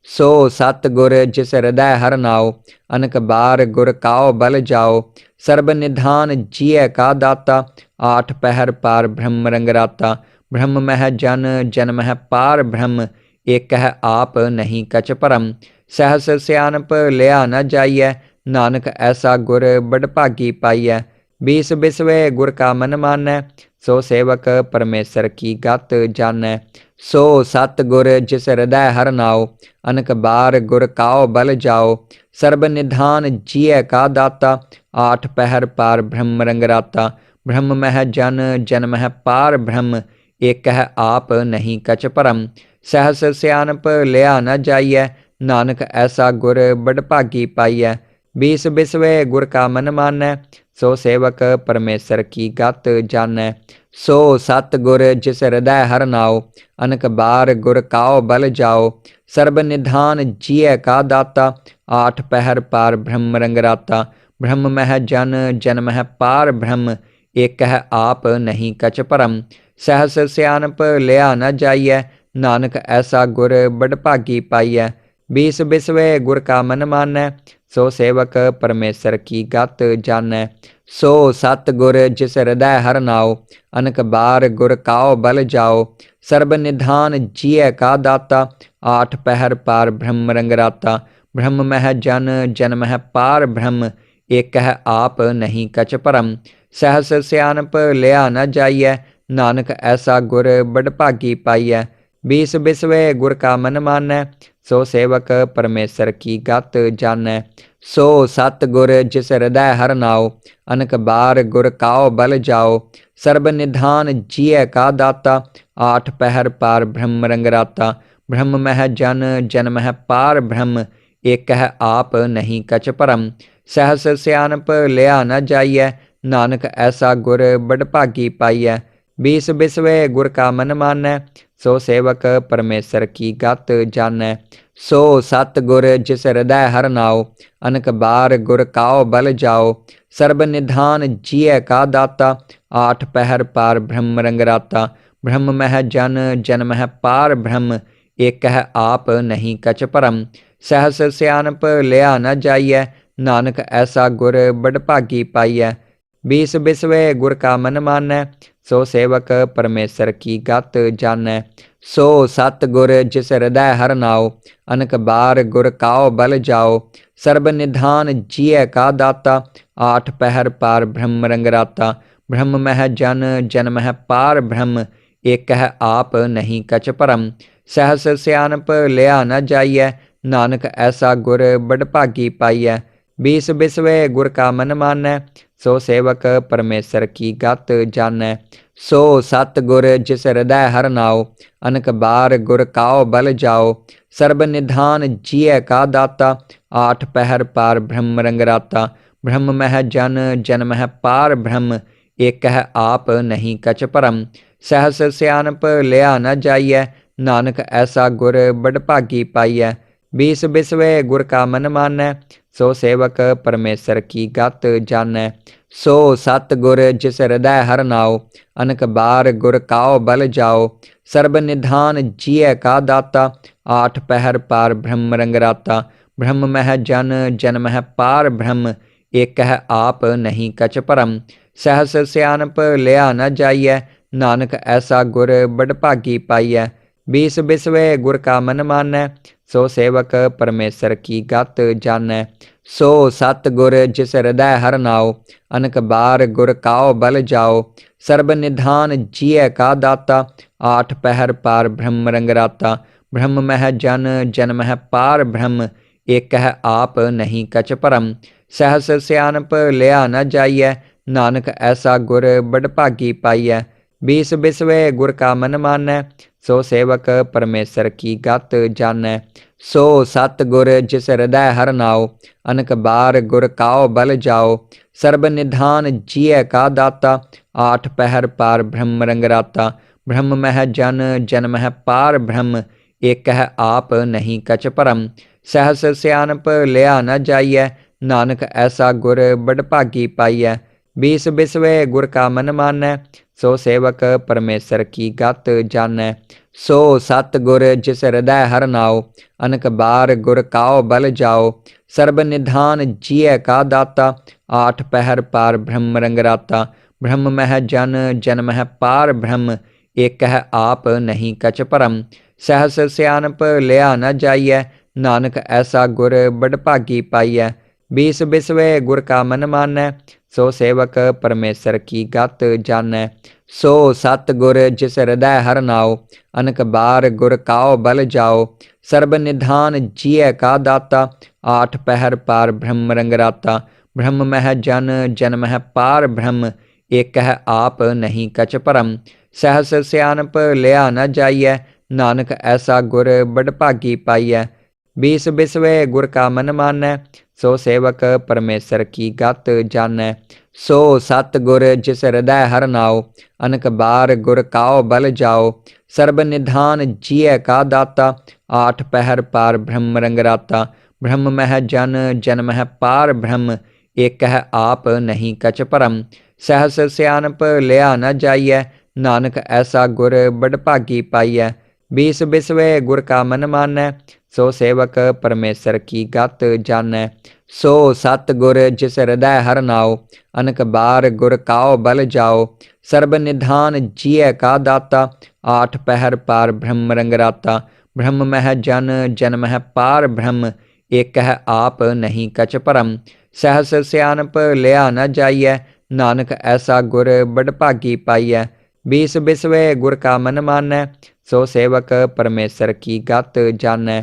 सो सतगुर जिस हृदय हर नाओ, अनक बार गुर काओ बल जाओ। सर्ब निधान जिय का दाता, आठ पहर पार ब्रह्म रंगराता। ब्रह्म मह जन जन मह पार ब्रह्म, एक है आप नहीं कछ परम। सहस सियानप लिया न जाइय, नानक ऐसा गुर बड़ भागी पाइय। बीस बिसवे गुर का मन मानै, सो सेवक परमेसर की गत जानै। सो सतगुर जिस हृदय हर नाओ, अनक बार गुर काओ बल जाओ। सर्ब निधान जिय का दाता, आठ पहर पार ब्रह्म रंगराता। ब्रह्म मह जन जन मह पार ब्रह्म, एक है आप नहीं कछ परम। सहस सियानप लिया न जाइय, नानक ऐसा गुर बड़ भागी पाइय। बीस बिसवे गुर का मन मानै, सो सेवक परमेसर की गत जानै। सो सतगुर जिस हृदय हर नाओ, अनक बार गुर काओ बल जाओ। सर्ब निधान जिय का दाता, आठ पहर पार ब्रह्म रंगराता। ब्रह्म मह जन जन मह पार ब्रह्म, एक है आप नहीं कछ परम। सहस सियानप लिया न जाइय, नानक ऐसा गुर बड़ भागी पाइय। बीस बिसवे गुर का मन मानै, सो सेवक परमेसर की गत जानै। सो सतगुर जिस हृदय हर नाओ, अनक बार गुर काओ बल जाओ। सर्ब निधान जिय का दाता, आठ पहर पार ब्रह्म रंगराता। ब्रह्म मह जन जन मह पार ब्रह्म, एक है आप नहीं कछ परम। सहस सियानप लिया न जाइय, नानक ऐसा गुर बड़ भागी पाइय। बीस बिसवे गुर का मन मानै, सो सेवक परमेसर की गत जानै। सो सतगुर जिस हृदय हर नाओ, अनक बार गुर काओ बल जाओ। सर्ब निधान जिय का दाता, आठ पहर पार ब्रह्म रंगराता। ब्रह्म मह जन जन मह पार ब्रह्म, एक है आप नहीं कछ परम। सहस सियानप लिया न जाइय, नानक ऐसा गुर बड़ भागी पाइय। बीस बिसवे गुर का मन मानै, सो सेवक परमेसर की गत जानै। सो सतगुर जिस हृदय हर नाओ, अनक बार गुर काओ बल जाओ। सर्ब निधान जिय का दाता, आठ पहर पार ब्रह्म रंगराता। ब्रह्म मह जन जन मह पार ब्रह्म, एक है आप नहीं कछ परम। सहस सियानप लिया न जाइय, नानक ऐसा गुर बड़ भागी पाइय। बीस बिसवे गुर का मन मानै, सो सेवक परमेसर की गत जानै। सो सतगुर जिस हृदय हर नाओ, अनक बार गुर काओ बल जाओ। सर्ब निधान जिय का दाता, आठ पहर पार ब्रह्म रंगराता। ब्रह्म मह जन जन मह पार ब्रह्म, एक है आप नहीं कछ परम। सहस सियानप लिया न जाइय, नानक ऐसा गुर बड़ भागी पाइय। बीस बिसवे गुर का मन मानै, सो सेवक परमेश्वर की गत जानै। सो सतगुर जिस हृदय हर नाओ, अनक बार गुर काओ बल जाओ। सर्ब निधान जिय का दाता, आठ पहर पार ब्रह्म रंगराता। ब्रह्म मह जन जन मह पार ब्रह्म, एक है आप नहीं कछ परम। सहस सियानप लिया न जाइय, नानक ऐसा गुर बड़ भागी पाइय। बीस बिसवे गुर का मन मानै, सो सेवक परमेश्वर की गत जानै। सो सतगुर जिस हृदय हर नाओ, अनक बार गुर काओ बल जाओ। सर्ब निधान जिय का दाता, आठ पहर पार ब्रह्म रंगराता। ब्रह्म मह जन जन मह पार ब्रह्म, एक है आप नहीं कछ परम। सहस सियानप लिया न जाइय, नानक ऐसा गुर बड़ भागी पाइय। बीस बिसवे गुर का मन मानै, सो सेवक परमेश्वर की गत जानै। सो सतगुर जिस हृदय हर नाओ, अनक बार गुर काओ बल जाओ। सर्ब निधान जिय का दाता, आठ पहर पार ब्रह्म रंगराता। ब्रह्म मह जन जन मह पार ब्रह्म, एक है आप नहीं कछ परम। सहस सियानप लिया न जाइय, नानक ऐसा गुर बड़ भागी पाइय। बीस बिसवे गुर का मन मानै, सो सेवक परमेश्वर की गत जानै। सो सतगुर जिस हृदय हर नाओ, अनक बार गुर काओ बल जाओ। सर्ब निधान जिय का दाता, आठ पहर पार ब्रह्म रंगराता। ब्रह्म मह जन जन मह पार ब्रह्म, एक है आप नहीं कछ परम। सहस सियानप लिया न जाइय, नानक ऐसा गुर बड़ भागी पाइय। बीस बिसवे गुर का मन मानै, सो सेवक परमेश्वर की गत जानै। सो सतगुर जिस हृदय हर नाओ, अनक बार गुर काओ बल जाओ। सर्ब निधान जिय का दाता, आठ पहर पार ब्रह्म रंगराता। ब्रह्म मह जन जन मह पार ब्रह्म, एक है आप नहीं कछ परम। सहस सियानप लिया न जाइय, नानक ऐसा गुर बड़ भागी पाइय। बीस बिसवे गुर का मन मानै, सो सेवक परमेश्वर की गत जानै। सो सतगुर जिस हृदय हर नाओ, अनक बार गुर काओ बल जाओ। सर्ब निधान जिय का दाता, आठ पहर पार ब्रह्म रंगराता। ब्रह्म मह जन जन मह पार ब्रह्म, एक है आप नहीं कछ परम। सहस सियानप लिया न जाइय, नानक ऐसा गुर बड़ भागी पाइय। बीस बिसवे गुर का मन मानै, सो सेवक परमेश्वर की गत जानै। सो सतगुर जिस हृदय हर नाओ, अनक बार गुर काओ बल जाओ। सर्ब निधान जिय का दाता, आठ पहर पार ब्रह्म रंगराता। ब्रह्म मह जन जन मह पार ब्रह्म, एक है आप नहीं कछ परम। सहस सियानप लिया न जाइय, नानक ऐसा गुर बड़ भागी पाइय। बीस बिसवे गुर का मन मानै, सो सेवक परमेश्वर की गत जानै। सो सतगुर जिस हृदय हर नाओ, अनक बार गुर काओ बल जाओ। सर्ब निधान जिय का दाता, आठ पहर पार ब्रह्म रंगराता। ब्रह्म मह जन जन मह पार ब्रह्म, एक है आप नहीं कछ परम। सहस सियानप लिया न जाइय, नानक ऐसा गुर बड़ भागी पाइय। बीस बिसवे गुर का मन मानै, सो सेवक परमेश्वर की गत जानै।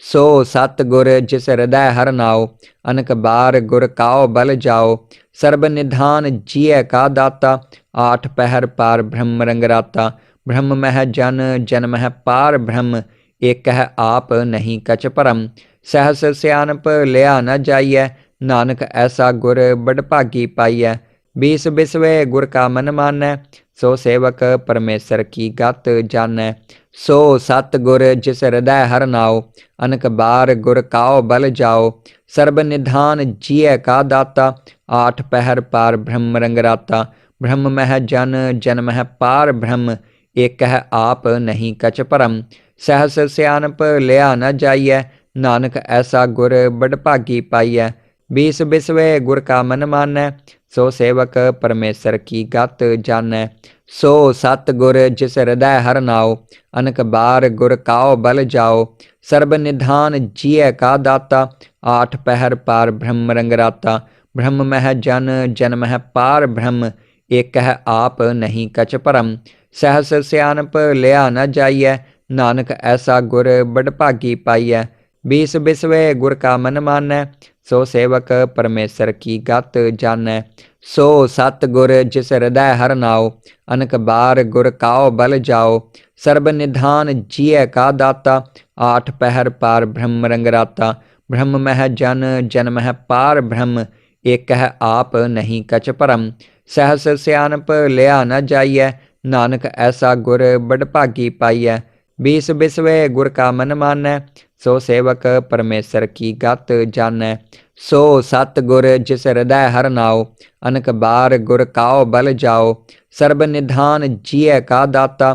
सो सतगुर जिस हृदय हर नाओ, अनक बार गुर काओ बल जाओ। सर्ब निधान जिय का दाता, आठ पहर पार ब्रह्म रंगराता। ब्रह्म मह जन जन मह पार ब्रह्म, एक है आप नहीं कछ परम। सहस सियानप लिया न जाइय, नानक ऐसा गुर बड़ भागी पाइय। बीस बिसवे गुर का मन मानै, सो सेवक परमेश्वर की गत जानै। सो सतगुर जिस हृदय हर नाओ, अनक बार गुर काओ बल जाओ। सर्ब निधान जिय का दाता, आठ पहर पार ब्रह्म रंगराता। ब्रह्म मह जन जन मह पार ब्रह्म, एक है आप नहीं कछ परम। सहस सियानप लिया न जाइय, नानक ऐसा गुर बड़ भागी पाइय। बीस बिसवे गुर का मन मानै, सो सेवक परमेश्वर की गत जानै। सो सतगुर जिस हृदय हर नाओ, अनक बार गुर काओ बल जाओ। सर्ब निधान जिय का दाता, आठ पहर पार ब्रह्म रंगराता। ब्रह्म मह जन जन मह पार ब्रह्म, एक है आप नहीं कछ परम। सहस सियानप लिया न जाइय, नानक ऐसा गुर बड़ भागी पाइय। बीस बिसवे गुर का मन मानै, सो सेवक परमेश्वर की गत जानै। सो सतगुर जिस हृदय हर नाओ, अनक बार गुर काओ बल जाओ। सर्ब निधान जिय का दाता, आठ पहर पार ब्रह्म रंगराता। ब्रह्म मह जन जन मह पार ब्रह्म, एक है आप नहीं कछ परम। सहस सियानप लिया न जाइय, नानक ऐसा गुर बड़ भागी पाइय। बीस बिसवे गुर का मन मानै, सो सेवक परमेश्वर की गत जानै। सो सतगुर जिस हृदय हर नाओ, अनक बार गुर काओ बल जाओ। सर्ब निधान जिय का दाता,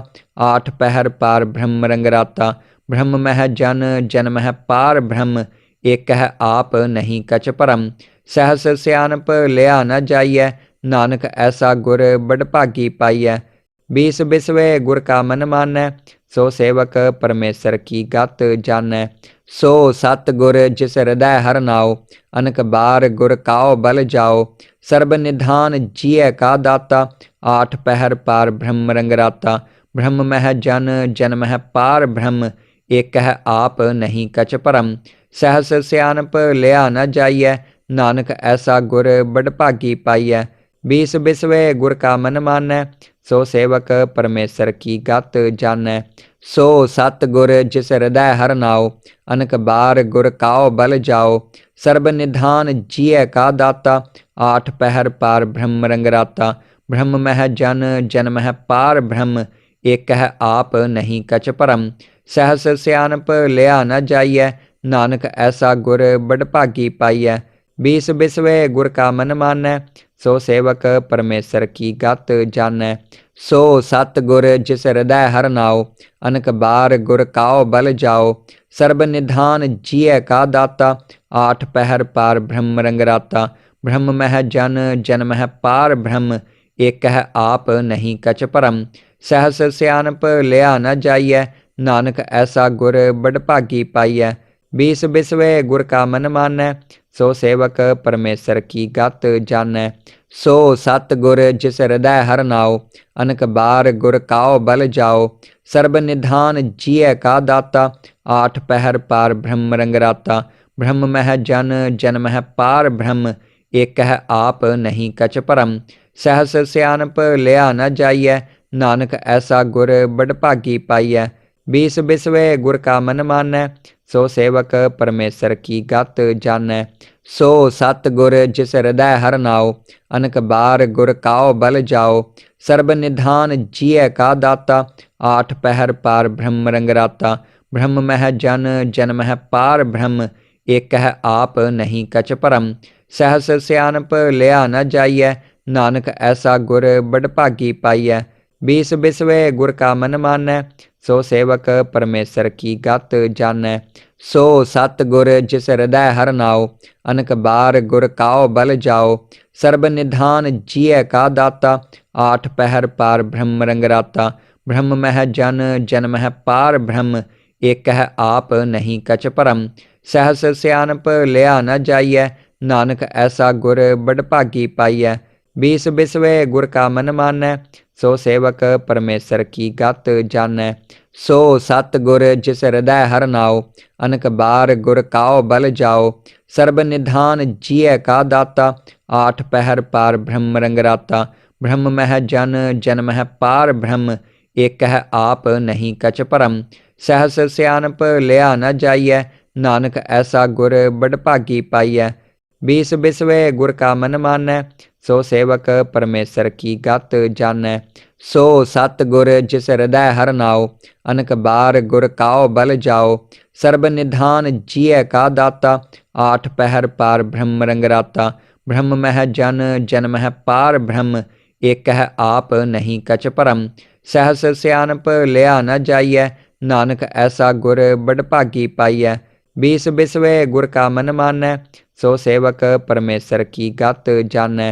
आठ पहर पार ब्रह्म रंगराता। ब्रह्म मह जन जन मह पार ब्रह्म, एक है आप नहीं कछ परम। सहस सियानप लिया न जाइय, नानक ऐसा गुर बड़ भागी पाइय। बीस बिसवे गुर का मन मानै, सो सेवक परमेश्वर की गत जानै। सो सतगुर जिस हृदय हर नाओ, अनक बार गुर काओ बल जाओ। सर्ब निधान जिय का दाता, आठ पहर पार ब्रह्म रंगराता। ब्रह्म मह जन जन मह पार ब्रह्म, एक है आप नहीं कछ परम। सहस सियानप लिया न जाइय, नानक ऐसा गुर बड़ भागी पाइय। बीस बिसवे गुर का मन मानै, सो सेवक परमेश्वर की गत जानै। सो सतगुर जिस हृदय हर नाओ, अनक बार गुर काओ बल जाओ। सर्ब निधान जिय का दाता, आठ पहर पार ब्रह्म रंगराता। ब्रह्म मह जन जन मह पार ब्रह्म, एक है आप नहीं कछ परम। सहस सियानप लिया न जाइय, नानक ऐसा गुर बड़ भागी पाइय। बीस बिसवे गुर का मन मानै, सो सेवक परमेश्वर की गत जानै। सो सतगुर जिस हृदय हर नाओ, अनक बार गुर काओ बल जाओ। सर्ब निधान जिय का दाता, आठ पहर पार ब्रह्म रंगराता। ब्रह्म मह जन जन मह पार ब्रह्म, एक है आप नहीं कछ परम। सहस सियानप लिया न जाइय, नानक ऐसा गुर बड़ भागी पाइय। बीस बिसवे गुर का मन मानै, सो सेवक परमेश्वर की गत जानै। सो सतगुर जिस हृदय हर नाओ, अनक बार गुर काओ बल जाओ। सर्ब निधान जिय का दाता, आठ पहर पार ब्रह्म रंगराता। ब्रह्म मह जन जन मह पार ब्रह्म, एक है आप नहीं कछ परम। सहस सियानप लिया न जाइय, नानक ऐसा गुर बड़ भागी पाइय। बीस बिसवे गुर का मन मानै, सो सेवक परमेश्वर की गत जानै। सो सतगुर जिस हृदय हर नाओ, अनक बार गुर काओ बल जाओ। सर्ब निधान जिय का दाता, आठ पहर पार ब्रह्म रंगराता। ब्रह्म मह जन जन मह पार ब्रह्म, एक है आप नहीं कछ परम। सहस सियानप लिया न जाइय, नानक ऐसा गुर बड़ भागी पाइय। बीस बिसवे गुर का मन मानै, सो सेवक परमेश्वर की गत जानै। सो सतगुर जिस हृदय हर नाओ, अनक बार गुर काओ बल जाओ। सर्ब निधान जिय का दाता, आठ पहर पार ब्रह्म रंगराता। ब्रह्म मह जन जन मह पार ब्रह्म, एक है आप नहीं कछ परम। सहस सियानप लिया न जाइय, नानक ऐसा गुर बड़ भागी पाइय। बीस बिसवे गुर का मन मानै, सो सेवक परमेश्वर की गत जानै। सो सतगुर जिस हृदय हर नाओ, अनक बार गुर काओ बल जाओ। सर्ब निधान जिय का दाता, आठ पहर पार ब्रह्म रंगराता। ब्रह्म मह जन जन मह पार ब्रह्म, एक है आप नहीं कछ परम। सहस सियानप लिया न जाइय, नानक ऐसा गुर बड़ भागी पाइय। बीस बिसवे गुर का मन मानै, सो सेवक परमेश्वर की गत जानै। सो सतगुर जिस हृदय हर नाओ, अनक बार गुर काओ बल जाओ। सर्ब निधान जिय का दाता, आठ पहर पार ब्रह्म रंगराता। ब्रह्म मह जन जन मह पार ब्रह्म, एक है आप नहीं कछ परम। सहस सियानप लिया न जाइय, नानक ऐसा गुर बड़ भागी पाइय। बीस बिसवे गुर का मन मानै, सो सेवक परमेसर की गत जानै।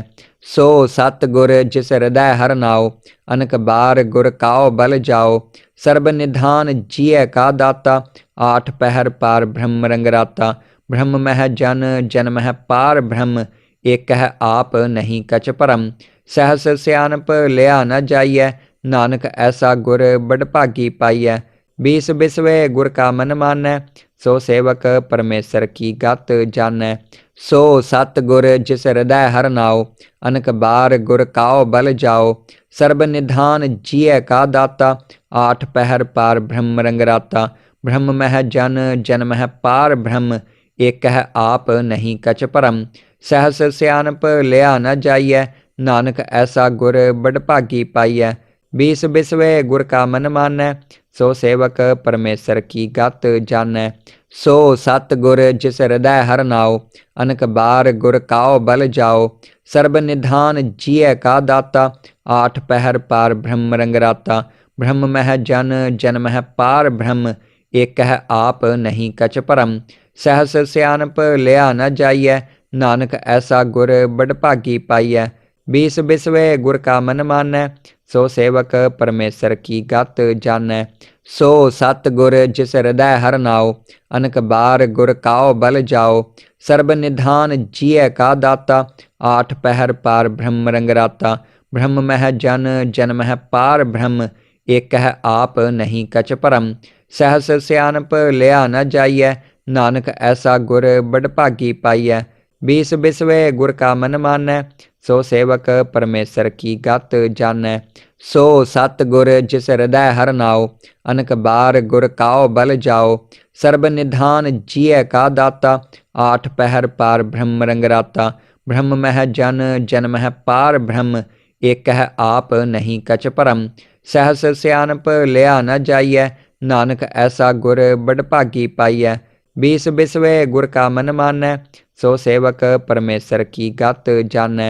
सो सतगुर जिस हृदय हर नाओ, अनक बार गुर काओ बल जाओ। सर्ब निधान जिय का दाता, आठ पहर पार ब्रह्म रंगराता। ब्रह्म मह जन जन मह पार ब्रह्म, एक है आप नहीं कछ परम। सहस सियानप लिया न जाइय, नानक ऐसा गुर बड़भागी पाइय। बीस बिसवे गुर का मन मानै, सो सेवक परमेसर की गत जानै। सो सतगुर जिस हृदय हर नाओ, अनक बार गुर काओ बल जाओ। सर्ब निधान जिय का दाता, आठ पहर पार ब्रह्म रंगराता। ब्रह्म मह जन जन मह पार ब्रह्म, एक है आप नहीं कछ परम। सहस सियानप लिया न जाइय, नानक ऐसा गुर बड़भागी पाइय। बीस बिसवे गुर का मन मानै, सो सेवक परमेसर की गत जानै। सो सतगुर जिस हृदय हर नाओ, अनक बार गुर काओ बल जाओ। सर्ब निधान जिय का दाता, आठ पहर पार ब्रह्म रंगराता। ब्रह्म मह जन जन मह पार ब्रह्म, एक है आप नहीं कछ परम। सहस सियानप लिया न जाइय, नानक ऐसा गुर बड़भागी पाइय। बीस बिसवे गुर का मन मानै, सो सेवक परमेसर की गत जानै। सो सतगुर जिस हृदय हर नाओ, अनक बार गुर काओ बल जाओ। सर्ब निधान जिय का दाता, आठ पहर पार ब्रह्म रंगराता। ब्रह्म मह जन जन मह पार ब्रह्म, एक है आप नहीं कछ परम। सहस सियानप लिया न जाइय, नानक ऐसा गुर बड़भागी पाइय। बीस बिसवे गुर का मन मानै, सो सेवक परमेसर की गत जानै। सो सतगुर जिस हृदय हर नाओ, अनक बार गुर काओ बल जाओ। सर्ब निधान जिय का दाता, आठ पहर पार ब्रह्म रंगराता। ब्रह्म मह जन जन मह पार ब्रह्म, एक है आप नहीं कछ परम। सहस सियानप लिया न जाइय, नानक ऐसा गुर बड़भागी पाइय। बीस बिसवे गुर का मन मानै, सो सेवक परमेसर की गत जानै। सो सतगुर जिस हृदय हर नाओ, अनक बार गुर काओ बल जाओ। सर्ब निधान जिय का दाता, आठ पहर पार ब्रह्म रंगराता। ब्रह्म मह जन जन मह पार ब्रह्म, एक है आप नहीं कछ परम। सहस सियानप लिया न जाइय, नानक ऐसा गुर बड़भागी पाइय। बीस बिसवे गुर का मन मानै, सो सेवक परमेसर की गत जानै।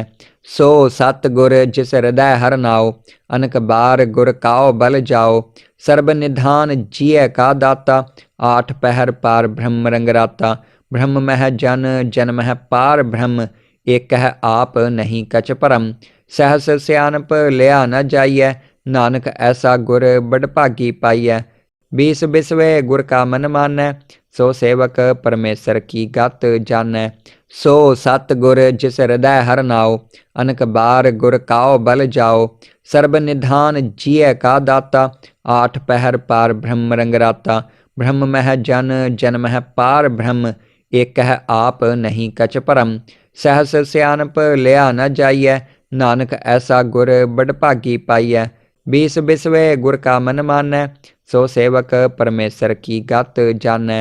सो सतगुर जिस हृदय हर नाओ, अनक बार गुर काओ बल जाओ। सर्ब निधान जिय का दाता, आठ पहर पार ब्रह्म रंगराता। ब्रह्म मह जन जन मह पार ब्रह्म, एक है आप नहीं कछ परम। सहस सियानप लिया न जाइय, नानक ऐसा गुर बड़भागी पाइय। बीस बिसवे गुर का मन मानै, सो सेवक परमेसर की गत जानै। सो सतगुर जिस हृदय हर नाओ, अनक बार गुर काओ बल जाओ। सर्ब निधान जिय का दाता, आठ पहर पार ब्रह्म रंगराता। ब्रह्म मह जन जन मह पार ब्रह्म, एक है आप नहीं कछ परम। सहस सियानप लिया न जाइय, नानक ऐसा गुर बड़भागी पाइय। बीस बिसवे गुर का मन मानै, सो सेवक परमेसर की गत जानै।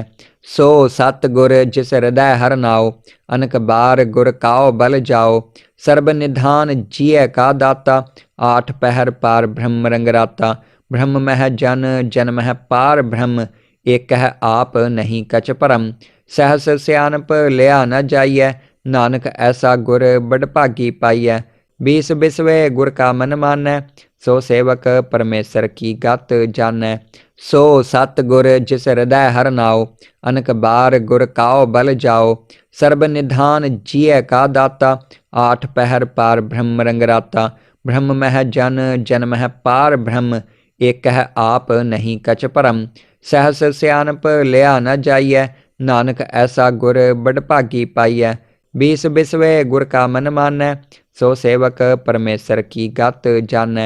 सो सतगुर जिस हृदय हर नाओ, अनक बार गुर काओ बल जाओ। सर्ब निधान जिय का दाता, आठ पहर पार ब्रह्म रंगराता। ब्रह्म मह जन जन मह पार ब्रह्म, एक है आप नहीं कछ परम। सहस सियानप लिया न जाइय, नानक ऐसा गुर बड़भागी पाइय। बीस बिसवे गुर का मन मानै, सो सेवक परमेसर की गत जानै। सो सतगुर जिस हृदय हर नाओ, अनक बार गुर काओ बल जाओ। सर्ब निधान जिय का दाता, आठ पहर पार ब्रह्म रंगराता। ब्रह्म मह जन जन मह पार ब्रह्म, एक है आप नहीं कछ परम। सहस सियानप लिया न जाइय, नानक ऐसा गुर बड़भागी पाइय। बीस बिसवे गुर का मन मानै, सो सेवक परमेसर की गत जानै। सो सतगुर जिस हृदय हर नाओ, अनक बार गुर काओ बल जाओ। सर्ब निधान जिय का दाता, आठ पहर पार ब्रह्म रंगराता। ब्रह्म मह जन जन मह पार ब्रह्म, एक है आप नहीं कछ परम। सहस सियानप लिया न जाइय, नानक ऐसा गुर बड़भागी पाइय। बीस बिसवे गुर का मन मानै, सो सेवक परमेसर की गत जानै।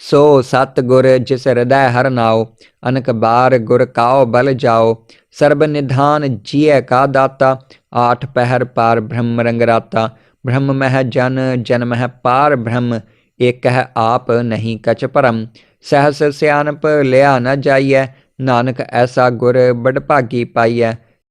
सो सतगुर जिस हृदय हर नाओ, अनक बार गुर काओ बल जाओ। सर्ब निधान जिय का दाता, आठ पहर पार ब्रह्म रंगराता। ब्रह्म मह जन जन मह पार ब्रह्म, एक है आप नहीं कछ परम। सहस सियानप लिया न जाइय, नानक ऐसा गुर बड़भागी पाइय।